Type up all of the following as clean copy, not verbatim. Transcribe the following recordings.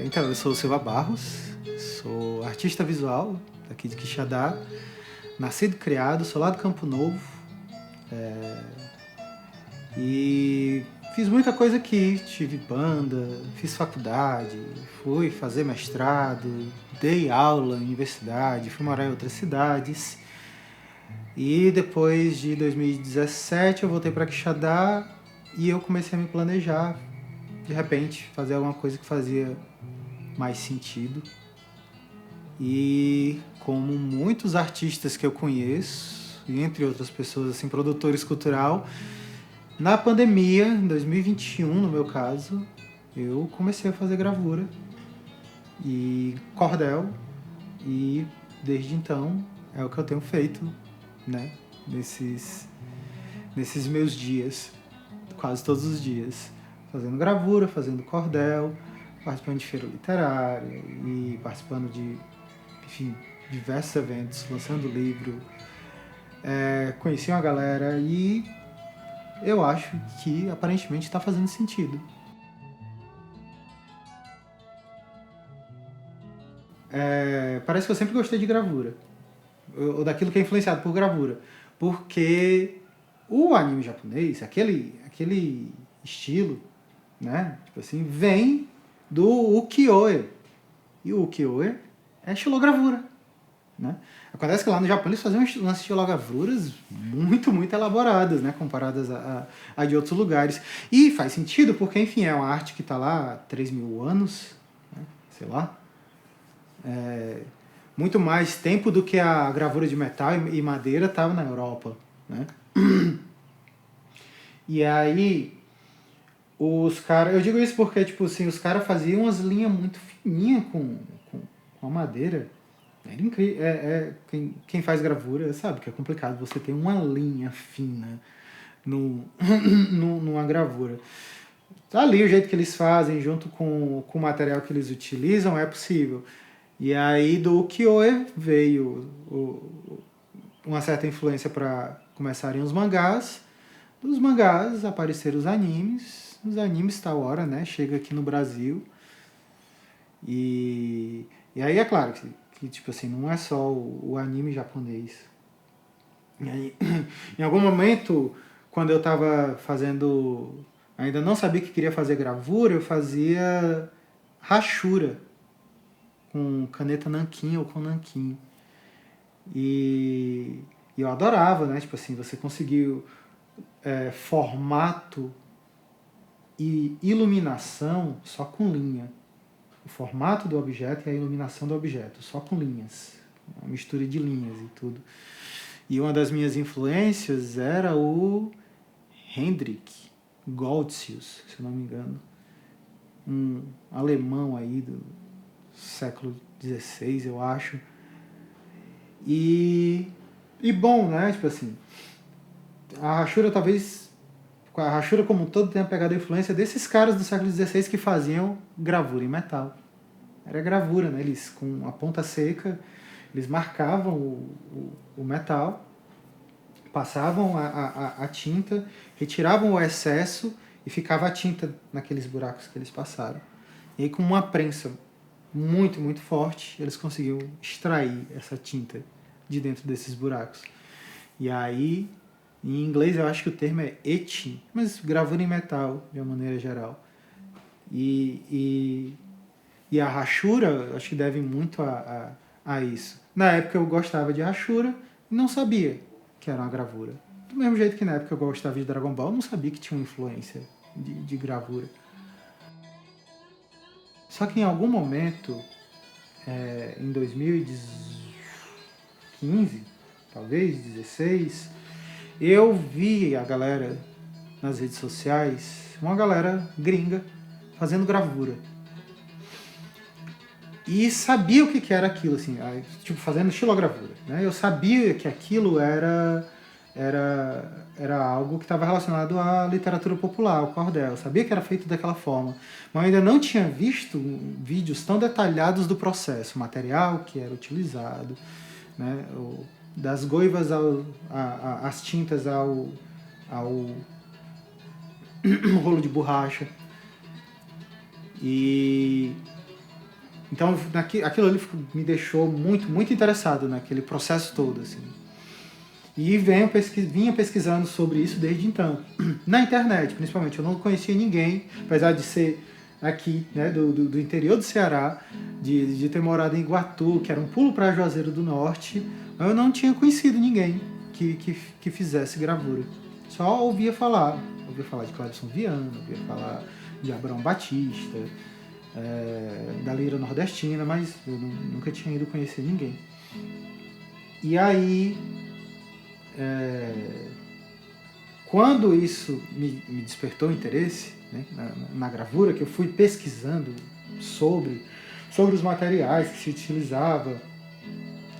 Então, eu sou o Silva Barros, sou artista visual aqui de Quixadá, nascido e criado, sou lá do Campo Novo, e fiz muita coisa aqui, tive banda, fiz faculdade, fui fazer mestrado, dei aula em universidade, fui morar em outras cidades, e depois de 2017 eu voltei para Quixadá e eu comecei a me planejar, de repente, fazer alguma coisa que fazia mais sentido. E como muitos artistas que eu conheço, e entre outras pessoas, assim, produtores cultural, na pandemia, em 2021 no meu caso, eu comecei a fazer gravura e cordel, e desde então é o que eu tenho feito, né, nesses meus dias, quase todos os dias, fazendo gravura, fazendo cordel, participando de feira literária e participando de, enfim, diversos eventos, lançando livro. Conheci uma galera e eu acho que aparentemente está fazendo sentido. Parece que eu sempre gostei de gravura, ou daquilo que é influenciado por gravura, porque o anime japonês, aquele estilo, né, tipo assim, vem do ukiyo-e. E o ukiyo-e é estilogravura, né? Acontece que lá no Japão eles faziam umas estilogravuras muito, muito elaboradas, né, comparadas a de outros lugares. E faz sentido porque, enfim, é uma arte que está lá há 3.000 anos, né, sei lá, muito mais tempo do que a gravura de metal e madeira estava na Europa, né? E aí, os caras... Eu digo isso porque, tipo assim, os caras faziam umas linhas muito fininhas com a madeira. Era incrível. Quem faz gravura sabe que é complicado você ter uma linha fina numa gravura. Tá ali o jeito que eles fazem, junto com o material que eles utilizam, é possível. E aí do ukiyo-e veio uma certa influência para começarem os mangás. Dos mangás apareceram os animes. Os animes tal hora, né? Chega aqui no Brasil. E aí é claro que tipo assim, não é só o anime japonês. E aí, em algum momento, quando eu estava fazendo... Ainda não sabia que queria fazer gravura, eu fazia rachura com caneta nanquim ou com nanquim. E eu adorava, né? Tipo assim, você conseguiu formato e iluminação só com linha. O formato do objeto e a iluminação do objeto, só com linhas. Uma mistura de linhas e tudo. E uma das minhas influências era o Hendrik Goltzius, se eu não me engano. Um alemão aí do século XVI, eu acho. E bom, né? Tipo assim, a Hashura talvez... A Hashura como um todo tenha pegado a influência desses caras do século XVI que faziam gravura em metal. Era gravura, né? Eles, com a ponta seca, eles marcavam o metal, passavam a tinta, retiravam o excesso e ficava a tinta naqueles buracos que eles passaram. E aí, com uma prensa muito, muito forte, eles conseguiam extrair essa tinta de dentro desses buracos. E aí, em inglês eu acho que o termo é etching, mas gravura em metal, de uma maneira geral. E a Hashura, acho que deve muito a isso. Na época eu gostava de Hashura e não sabia que era uma gravura. Do mesmo jeito que na época eu gostava de Dragon Ball, eu não sabia que tinha uma influência de gravura. Só que em algum momento, em 2015, talvez, 16, eu vi a galera nas redes sociais, uma galera gringa, fazendo gravura. E sabia o que era aquilo, assim, tipo, fazendo estilogravura, né? Eu sabia que aquilo era algo que estava relacionado à literatura popular, ao cordel. Eu sabia que era feito daquela forma, mas eu ainda não tinha visto vídeos tão detalhados do processo, o material que era utilizado, né? Das goivas às tintas ao rolo de borracha. E Então, aquilo ali me deixou muito, muito interessado naquele processo todo, assim. E vinha pesquisando sobre isso desde então. Na internet, principalmente. Eu não conhecia ninguém, apesar de ser aqui, né, do interior do Ceará, de ter morado em Iguatu, que era um pulo para Juazeiro do Norte, eu não tinha conhecido ninguém que fizesse gravura. Só ouvia falar de Clebson Viana, ouvia falar de Abraão Batista, da lira nordestina, mas eu nunca tinha ido conhecer ninguém. E aí, quando isso me despertou interesse, né, na gravura, que eu fui pesquisando sobre os materiais que se utilizava,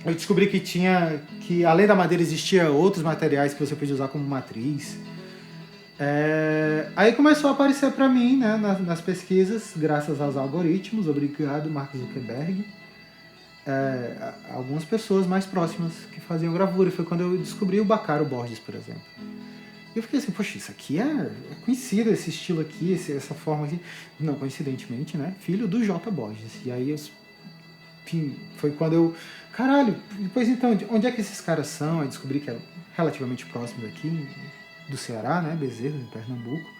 eu descobri que além da madeira existia outros materiais que você podia usar como matriz. Aí começou a aparecer para mim, né, nas pesquisas, graças aos algoritmos, obrigado Mark Zuckerberg, algumas pessoas mais próximas que faziam gravura. E foi quando eu descobri o Bacaro Borges, por exemplo. E eu fiquei assim, poxa, isso aqui é conhecido, esse estilo aqui, essa forma aqui. Não, coincidentemente, né, filho do J. Borges. E aí, enfim, foi quando eu... Caralho, depois então, onde é que esses caras são? Aí descobri que eram relativamente próximos aqui, do Ceará, né, Bezerra, em Pernambuco.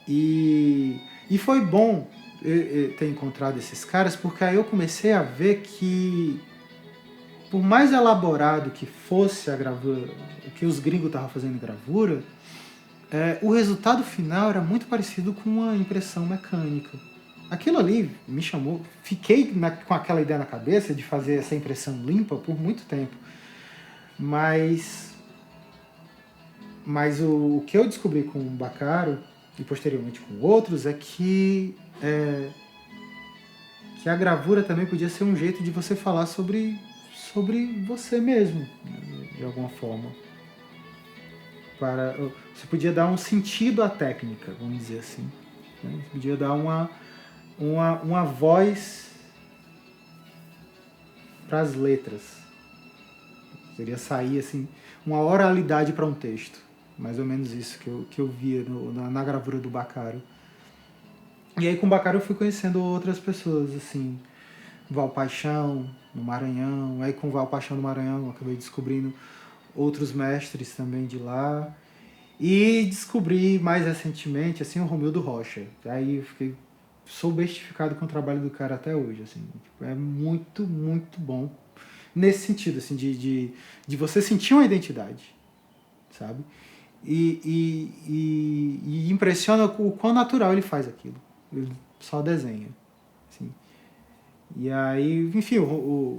E foi bom ter encontrado esses caras, porque aí eu comecei a ver que, por mais elaborado que fosse a gravura, o que os gringos estavam fazendo em gravura, o resultado final era muito parecido com uma impressão mecânica. Aquilo ali me chamou, fiquei com aquela ideia na cabeça de fazer essa impressão limpa por muito tempo. Mas o que eu descobri com o Bacaro, e posteriormente com outros, é que a gravura também podia ser um jeito de você falar sobre você mesmo, de alguma forma. Você podia dar um sentido à técnica, vamos dizer assim. Né? Você podia dar uma voz para as letras. Seria sair assim, uma oralidade para um texto. Mais ou menos isso que eu via na gravura do Bacaro. E aí com o Bacaro eu fui conhecendo outras pessoas, assim, Val Paixão, no Maranhão. Aí com Val Paixão no Maranhão eu acabei descobrindo outros mestres também de lá. E descobri mais recentemente, assim, o Romildo Rocha. Aí eu sou bestificado com o trabalho do cara até hoje, assim. É muito, muito bom. Nesse sentido, assim, de você sentir uma identidade, sabe? E impressiona o quão natural ele faz aquilo. Ele só desenha. Assim. E aí, enfim,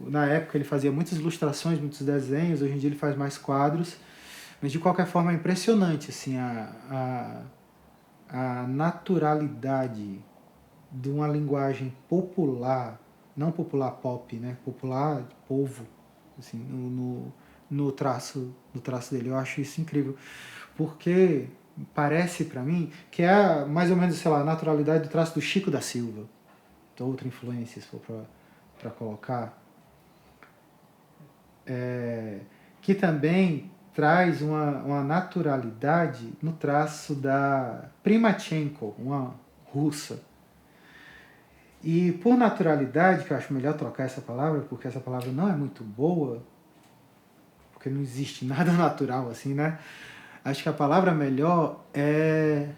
na época ele fazia muitas ilustrações, muitos desenhos, hoje em dia ele faz mais quadros, mas de qualquer forma é impressionante assim, a naturalidade de uma linguagem popular, não popular pop, né? Popular de povo, assim, no traço dele. Eu acho isso incrível, porque parece para mim que é mais ou menos, sei lá, a naturalidade do traço do Chico da Silva. Outra influência, se for para colocar, que também traz uma naturalidade no traço da Primachenko, uma russa. E por naturalidade, que eu acho melhor trocar essa palavra, porque essa palavra não é muito boa, porque não existe nada natural assim, né? Acho que a palavra melhor é...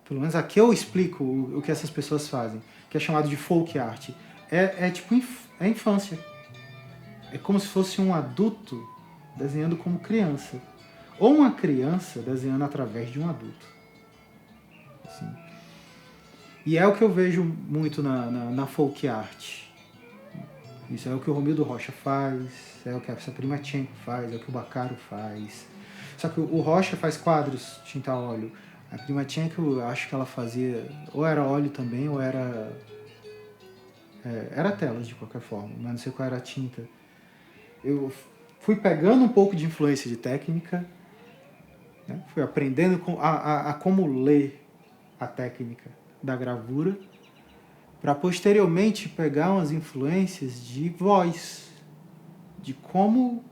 Pelo menos aqui eu explico o que essas pessoas fazem, que é chamado de folk art. Tipo, é infância. É como se fosse um adulto desenhando como criança. Ou uma criança desenhando através de um adulto. Assim. E é o que eu vejo muito na folk art. Isso é o que o Romildo Rocha faz, é o que a Primachenko faz, é o que o Bacaro faz. Só que o Rocha faz quadros tinta a óleo. A Primachenko, eu acho que ela fazia, ou era óleo também, ou era telas de qualquer forma, mas não sei qual era a tinta. Eu fui pegando um pouco de influência de técnica, né? Fui aprendendo a como ler a técnica da gravura, para posteriormente pegar umas influências de voz, de como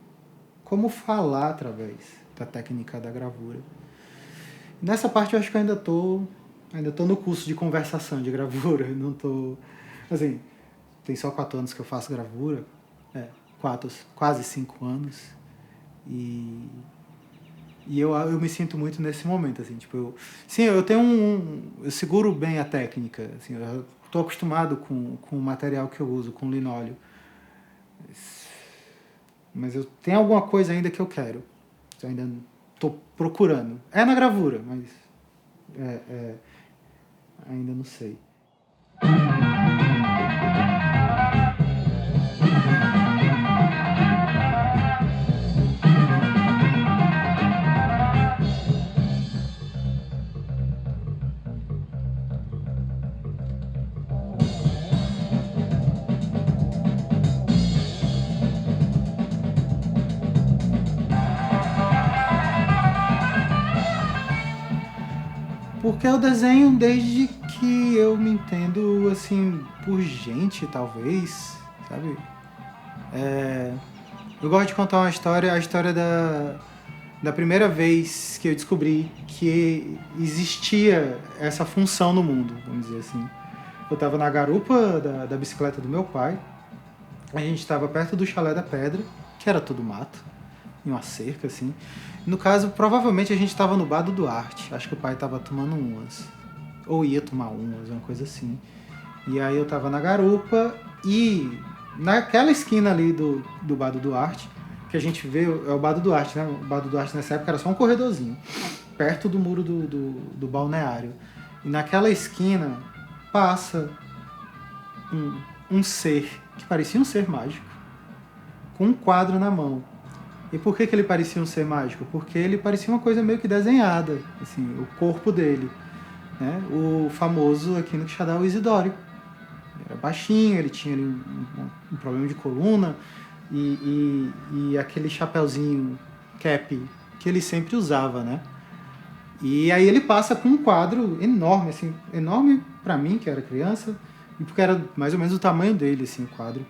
falar através da técnica da gravura. Nessa parte eu acho que eu ainda estou Ainda estou no curso de conversação de gravura, não estou... Assim, tem só 4 anos que eu faço gravura, 4, quase 5 anos, e eu me sinto muito nesse momento, assim, tipo, sim, eu tenho eu seguro bem a técnica, assim, eu estou acostumado com o material que eu uso, com linóleo, mas eu tenho alguma coisa ainda que eu quero, eu ainda estou procurando. É na gravura, mas ainda não sei. Porque eu desenho desde que eu me entendo, assim, por gente, talvez, sabe? Eu gosto de contar uma história, a história da primeira vez que eu descobri que existia essa função no mundo, vamos dizer assim. Eu estava na garupa da bicicleta do meu pai, a gente estava perto do Chalé da Pedra, que era tudo mato, em uma cerca, assim. No caso, provavelmente a gente estava no Bar do Duarte, acho que o pai estava tomando umas, ou ia tomar umas, uma coisa assim. E aí eu estava na garupa e naquela esquina ali do Bar do Duarte, que a gente vê, é o Bar do Duarte, né? O Bar do Duarte nessa época era só um corredorzinho, perto do muro do balneário. E naquela esquina passa um ser que parecia um ser mágico, com um quadro na mão. E por que ele parecia um ser mágico? Porque ele parecia uma coisa meio que desenhada, assim, o corpo dele. Né? O famoso aqui no Quixadá, o Isidório. Ele era baixinho, ele tinha um problema de coluna e aquele chapeuzinho cap que ele sempre usava, né? E aí ele passa com um quadro enorme, assim, enorme pra mim, que era criança, e porque era mais ou menos o tamanho dele, assim, o quadro,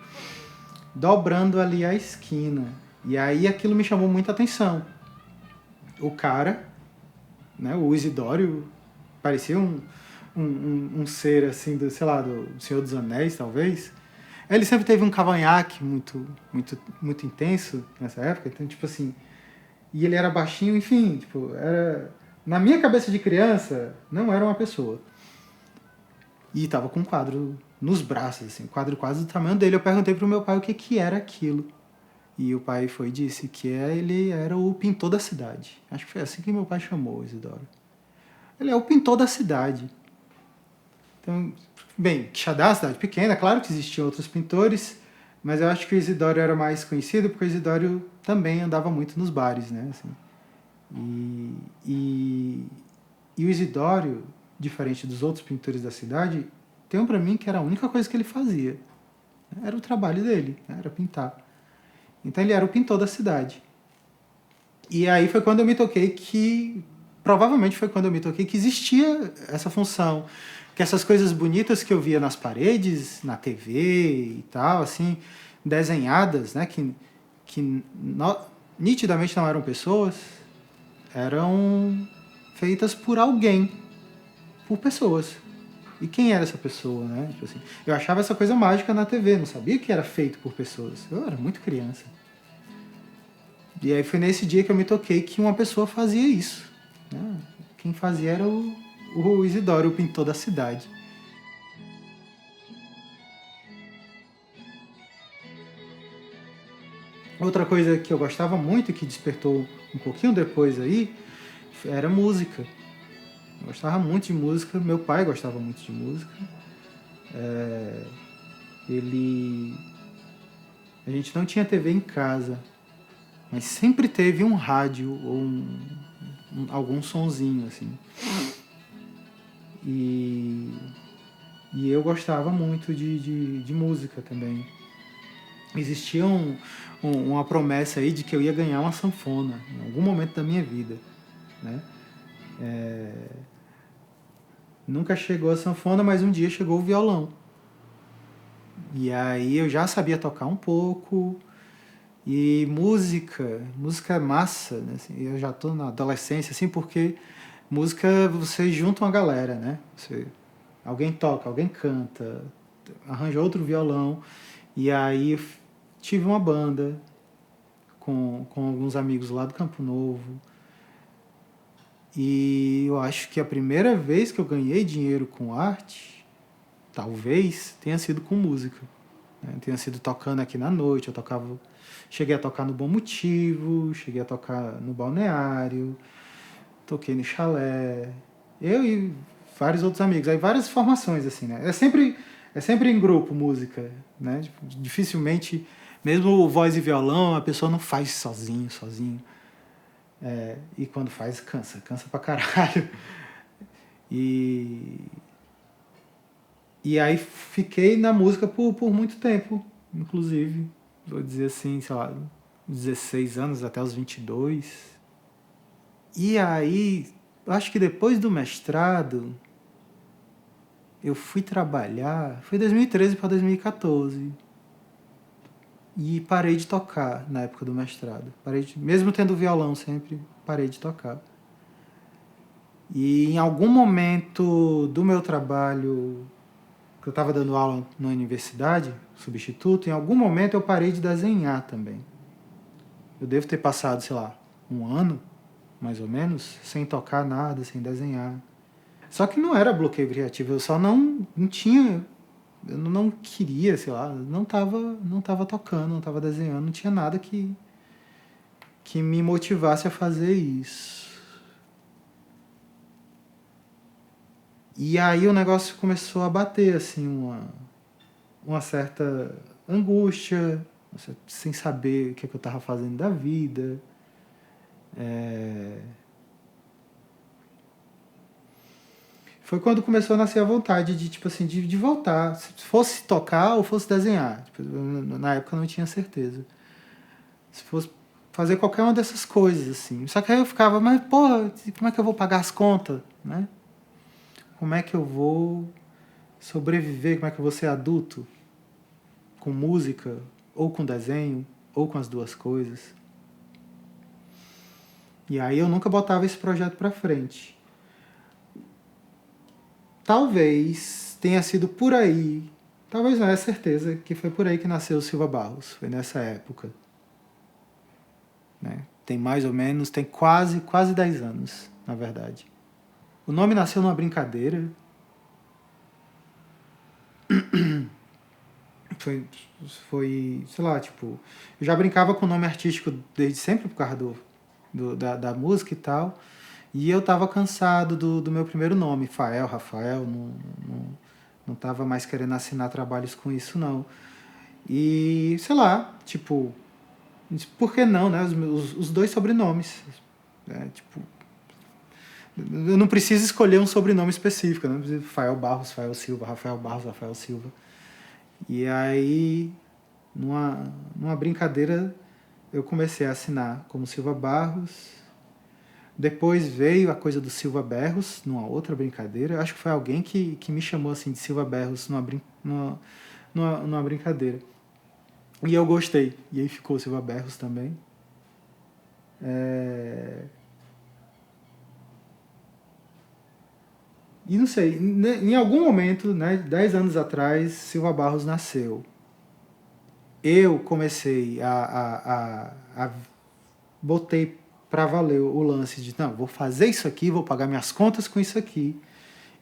dobrando ali a esquina. E aí aquilo me chamou muita atenção. O cara, né, o Isidório, parecia um ser, assim, do, sei lá, do Senhor dos Anéis, talvez. Ele sempre teve um cavanhaque muito intenso nessa época, então, tipo assim, e ele era baixinho, enfim, tipo, era... Na minha cabeça de criança, não era uma pessoa. E tava com um quadro nos braços, assim, um quadro quase do tamanho dele. Eu perguntei pro meu pai o que era aquilo. E o pai foi e disse que ele era o pintor da cidade. Acho que foi assim que meu pai chamou o Isidoro. Ele é o pintor da cidade. Então, bem, Quixadá é uma cidade pequena, claro que existiam outros pintores, mas eu acho que o Isidório era mais conhecido porque o Isidório também andava muito nos bares, né? Assim. E o Isidório, diferente dos outros pintores da cidade, tem pra mim que era a única coisa que ele fazia. Era o trabalho dele, né? Era pintar. Então ele era o pintor da cidade. E aí foi quando eu me toquei que... Provavelmente foi quando eu me toquei que existia essa função. Que essas coisas bonitas que eu via nas paredes, na TV e tal, assim, desenhadas, né? Que nitidamente não eram pessoas, eram feitas por alguém, por pessoas. E quem era essa pessoa, né? Tipo assim, eu achava essa coisa mágica na TV, não sabia que era feito por pessoas. Eu era muito criança. E aí foi nesse dia que eu me toquei que uma pessoa fazia isso. Né? Quem fazia era o Isidório, o pintor da cidade. Outra coisa que eu gostava muito e que despertou um pouquinho depois aí era música. Eu gostava muito de música, meu pai gostava muito de música. Ele... A gente não tinha TV em casa, mas sempre teve um rádio ou algum sonzinho, assim. E eu gostava muito de música também. Existia uma promessa aí de que eu ia ganhar uma sanfona em algum momento da minha vida, né? Nunca chegou a sanfona, mas um dia chegou o violão. E aí eu já sabia tocar um pouco. E música é massa, né? Assim, eu já estou na adolescência, assim, porque música você junta uma galera, né? Alguém toca, alguém canta, arranja outro violão. E aí eu tive uma banda com alguns amigos lá do Campo Novo. E eu acho que a primeira vez que eu ganhei dinheiro com arte, talvez tenha sido com música. Né? Tenha sido tocando aqui na noite. Cheguei a tocar no Bom Motivo, cheguei a tocar no Balneário, toquei no Chalé. Eu e vários outros amigos. Aí várias formações, assim, né? É sempre em grupo música, né? Dificilmente, mesmo voz e violão, a pessoa não faz sozinho. E quando faz, cansa pra caralho. E, e aí fiquei na música por muito tempo, inclusive. Vou dizer assim, sei lá, 16 anos até os 22. E aí, acho que depois do mestrado, eu fui trabalhar, foi 2013 para 2014. E parei de tocar na época do mestrado. Mesmo tendo violão sempre, parei de tocar. E em algum momento do meu trabalho, que eu estava dando aula na universidade, substituto, em algum momento eu parei de desenhar também. Eu devo ter passado, sei lá, um ano, mais ou menos, sem tocar nada, sem desenhar. Só que não era bloqueio criativo, eu só não tinha, eu não queria, sei lá, não tava tocando, não tava desenhando, não tinha nada que me motivasse a fazer isso. E aí o negócio começou a bater, assim, uma certa angústia, sem saber o que eu estava fazendo da vida. Foi quando começou a nascer a vontade de, tipo assim, de voltar. Se fosse tocar ou fosse desenhar. Tipo, na época eu não tinha certeza. Se fosse fazer qualquer uma dessas coisas, assim. Só que aí eu ficava, mas, porra, como é que eu vou pagar as contas, né? Como é que eu vou sobreviver? Como é que eu vou ser adulto? Com música, ou com desenho, ou com as duas coisas. E aí eu nunca botava esse projeto pra frente. Talvez tenha sido por aí, talvez não, é certeza que foi por aí que nasceu o Silva Barros, foi nessa época. Né? Tem mais ou menos, tem quase 10 anos, na verdade. O nome nasceu numa brincadeira. Foi, sei lá, tipo, eu já brincava com o nome artístico desde sempre por causa da música e tal. E eu tava cansado do meu primeiro nome, Rafael, não tava mais querendo assinar trabalhos com isso, não. E, sei lá, tipo, por que não, né? Os dois sobrenomes. Né? Tipo, eu não preciso escolher um sobrenome específico, né? Rafael Barros, Rafael Silva, Rafael Barros, Rafael Silva. E aí, numa brincadeira, eu comecei a assinar como Silva Barros. Depois veio a coisa do Silva Berros, numa outra brincadeira. Acho que foi alguém que me chamou assim de Silva Berros numa brincadeira. E eu gostei. E aí ficou Silva Berros também. E não sei, em algum momento, né, 10 anos atrás, Silva Barros nasceu. Eu comecei a botei para valer o lance de, não, vou fazer isso aqui, vou pagar minhas contas com isso aqui.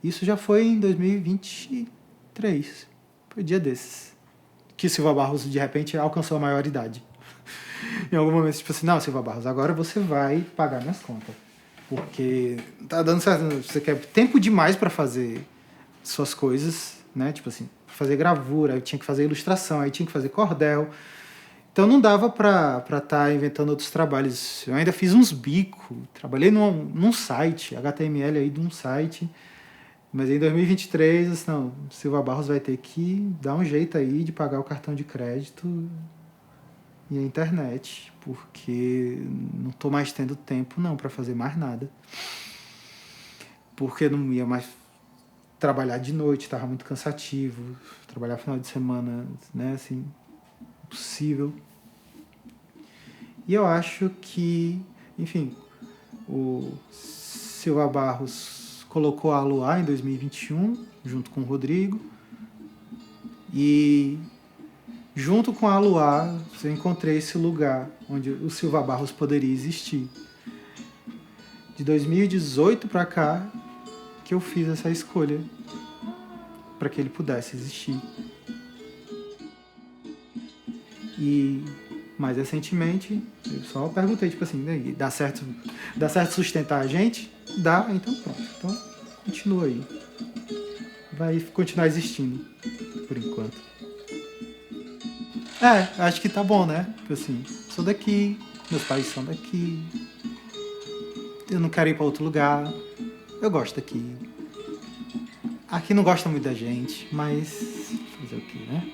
Isso já foi em 2023. Foi dia desses. Que Silva Barros, de repente, alcançou a maioridade. Em algum momento, tipo assim, não, Silva Barros, agora você vai pagar minhas contas. Porque tá dando certo. Você quer tempo demais para fazer suas coisas, né? Tipo assim, fazer gravura, aí tinha que fazer ilustração, aí tinha que fazer cordel. Então não dava pra estar inventando outros trabalhos. Eu ainda fiz uns bicos, trabalhei num site, HTML aí de um site. Mas em 2023, assim, não, Silva Barros vai ter que dar um jeito aí de pagar o cartão de crédito e a internet, porque não tô mais tendo tempo não para fazer mais nada. Porque não ia mais trabalhar de noite, estava muito cansativo, trabalhar final de semana, né, assim, impossível. E eu acho que, enfim, Silva Barros colocou a Aluá em 2021, junto com o Rodrigo. E junto com a Aluá, eu encontrei esse lugar onde o Silva Barros poderia existir. De 2018 para cá, que eu fiz essa escolha para que ele pudesse existir. E mais recentemente, eu só perguntei, tipo assim, dá certo sustentar a gente? Dá, então pronto. Então continua aí. Vai continuar existindo, por enquanto. Acho que tá bom, né? Tipo assim, sou daqui, meus pais são daqui, eu não quero ir pra outro lugar, eu gosto daqui. Aqui não gosta muito da gente, mas fazer o quê, né?